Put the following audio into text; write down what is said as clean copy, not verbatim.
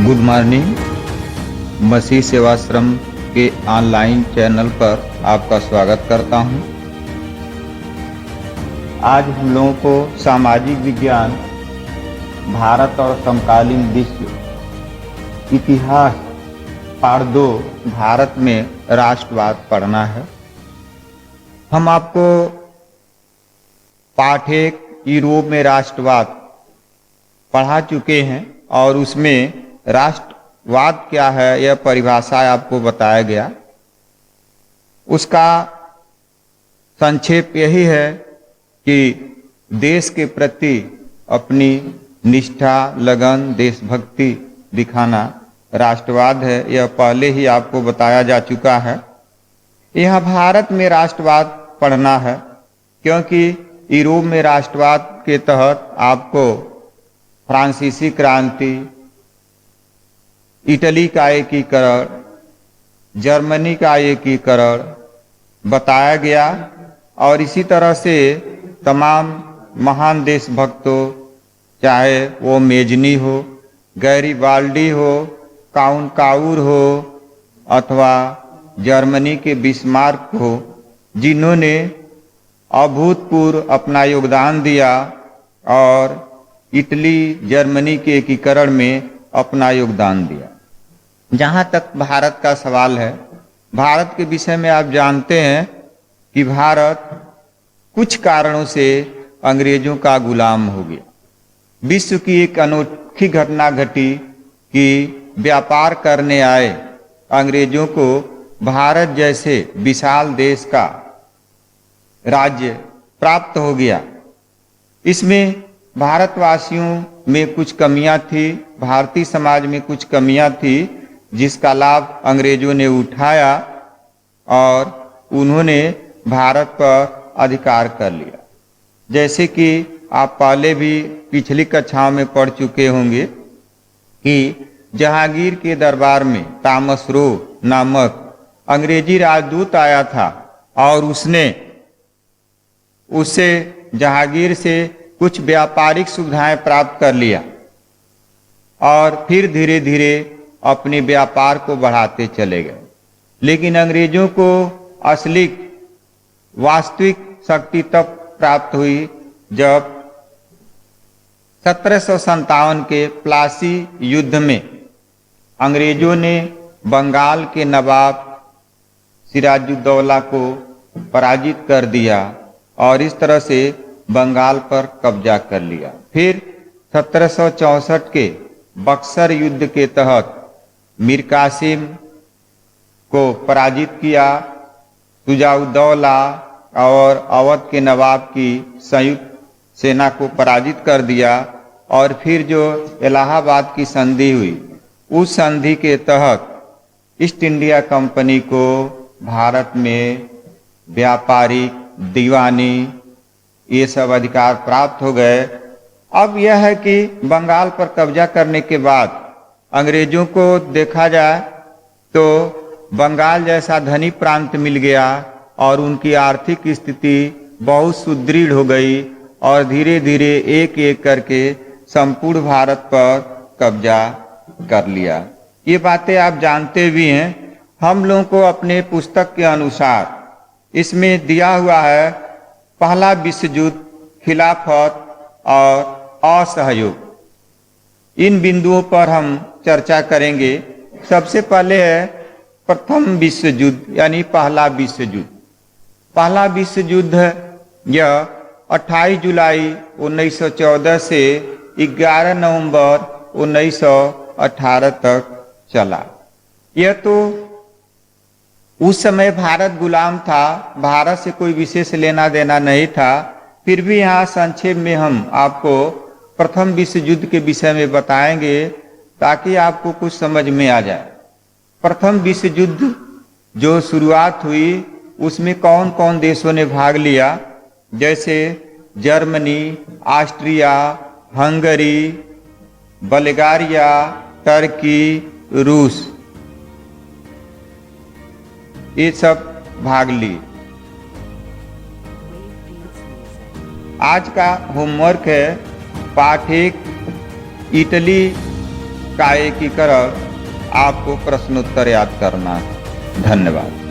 Good morning. मसीह सेवाश्रम के online channel पर आपका स्वागत करता हूं। आज हम लोगों को सामाजिक विज्ञान, भारत और समकालीन विश्व इतिहास पार्ट 2 भारत में राष्ट्रवाद पढ़ना है। हम आपको पाठ 1 यूरोप में राष्ट्रवाद पढ़ा चुके हैं और उसमें राष्ट्रवाद क्या है यह परिभाषा आपको बताया गया। उसका संक्षेप यही है कि देश के प्रति अपनी निष्ठा, लगन, देशभक्ति दिखाना राष्ट्रवाद है। यह पहले ही आपको बताया जा चुका है। यहाँ भारत में राष्ट्रवाद पढ़ना है क्योंकि यूरोप में राष्ट्रवाद के तहत आपको फ्रांसीसी क्रांति, इटली का एकीकरण, जर्मनी का एकीकरण बताया गया और इसी तरह से तमाम महान देशभक्तों, चाहे वो मेजनी हो, गैरीबाल्डी हो, काउंट काउर हो अथवा जर्मनी के बिस्मार्क हो, जिन्होंने अभूतपूर्व अपना योगदान दिया और इटली जर्मनी के एकीकरण में अपना योगदान दिया। जहाँ तक भारत का सवाल है, भारत के विषय में आप जानते हैं कि भारत कुछ कारणों से अंग्रेजों का गुलाम हो गया। विश्व की एक अनोखी घटना घटी कि व्यापार करने आए अंग्रेजों को भारत जैसे विशाल देश का राज्य प्राप्त हो गया। इसमें भारतवासियों में कुछ कमियां थी, भारतीय समाज में कुछ कमियां थी, जिसका लाभ अंग्रेजों ने उठाया और उन्होंने भारत पर अधिकार कर लिया। जैसे कि आप पहले भी पिछली कक्षाओं में पढ़ चुके होंगे कि जहांगीर के दरबार में थॉमस रो नामक अंग्रेजी राजदूत आया था और उससे जहांगीर से कुछ व्यापारिक सुविधाएं प्राप्त कर लिया और फिर धीरे धीरे अपने व्यापार को बढ़ाते चले गए। लेकिन अंग्रेजों को असली वास्तविक शक्ति तब प्राप्त हुई जब 1757 के प्लासी युद्ध में अंग्रेजों ने बंगाल के नवाब सिराजुद्दौला को पराजित कर दिया और इस तरह से बंगाल पर कब्जा कर लिया। फिर 1764 के बक्सर युद्ध के तहत मीर कासिम को पराजित किया, शुजाउद्दौला और अवध के नवाब की संयुक्त सेना को पराजित कर दिया और फिर जो इलाहाबाद की संधि हुई, उस संधि के तहत ईस्ट इंडिया कंपनी को भारत में व्यापारिक, दीवानी ये सब अधिकार प्राप्त हो गए। अब यह है कि बंगाल पर कब्जा करने के बाद अंग्रेजों को देखा जाए तो बंगाल जैसा धनी प्रांत मिल गया और उनकी आर्थिक स्थिति बहुत सुदृढ़ हो गई और धीरे धीरे एक एक करके संपूर्ण भारत पर कब्जा कर लिया। ये बातें आप जानते भी हैं। हम लोगों को अपने पुस्तक के अनुसार इसमें दिया हुआ है पहला विश्व युद्ध, खिलाफत और असहयोग। इन बिंदुओं पर हम चर्चा करेंगे। सबसे पहले है प्रथम विश्व युद्ध यानी पहला विश्व युद्ध। पहला विश्व युद्ध यह 28 जुलाई 1914 से 11 नवंबर 1918 तक चला। यह तो उस समय भारत गुलाम था, भारत से कोई विशेष लेना देना नहीं था। फिर भी यहाँ संक्षेप में हम आपको प्रथम विश्व युद्ध के विषय में बताएंगे ताकि आपको कुछ समझ में आ जाए। प्रथम विश्व युद्ध जो शुरुआत हुई उसमें कौन कौन देशों ने भाग लिया, जैसे Germany, Austria, Hungary, Bulgaria, Turkey, रूस, ये सब भाग लिए। आज का होमवर्क है पाठ 1 इटली का एकीकरण आपको प्रश्नोत्तर याद करना है। धन्यवाद।